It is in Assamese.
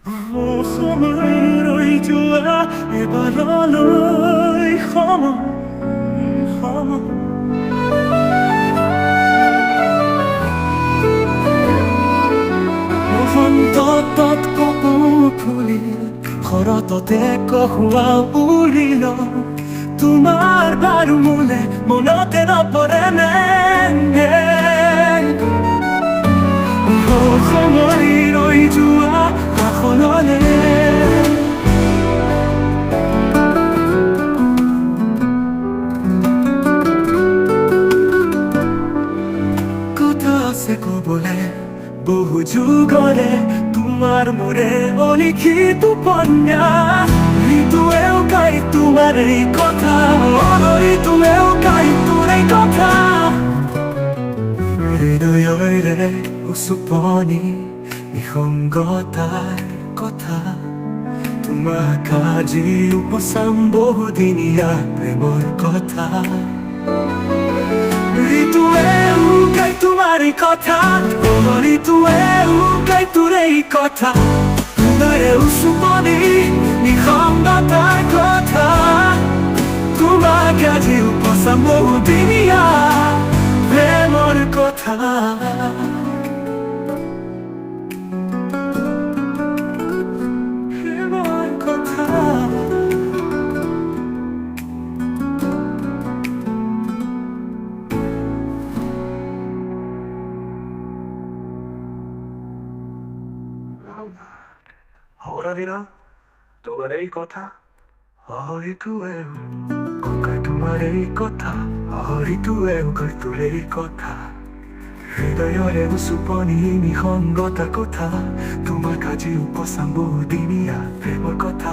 সময় যোৱা এবাৰলৈ বসন্তত কপৌ ফুলিল শৰততে কহুৱা উৰিল তোমাৰ বাৰু মোলে মনতে নপৰেনে সময় ৰৈ যোৱা কাষলৈ কথা আছে ক'বলে বহু যুগৰে তোমাৰ মোৰে অলিখিত উপন্যাস ঋতুৱেও গাই তোমাৰ এই কথা ঋতুৱেও গাই তোৰ এই কথা হৃদয়ৰে উচুপনি নিসংগতাৰ কথা তোমাক আজি উপচাম বহুদিনীয়া প্ৰেমৰ কথা ঋতুৱেও গাই তোমাৰ এই কথা ঋতুৱেও গাই তোৰ এই কথা হৃদয়ৰে উচুপনি নিসংগতাৰ কথা তোমাক আজি উপচাম বহুদিনীয়া প্ৰেমৰ কথা প্ৰেমৰ কথা ahora dirá toda এই কথা ঋতুৱেও গাই তোমাৰ এই কথা ঋতুৱেও গাই তোৰ এই কথা হৃদয়ৰে উচুপনি নিসংগতাৰ কথা তোমাক আজি উপচাম বহুদিনীয়া প্ৰেমৰ কথা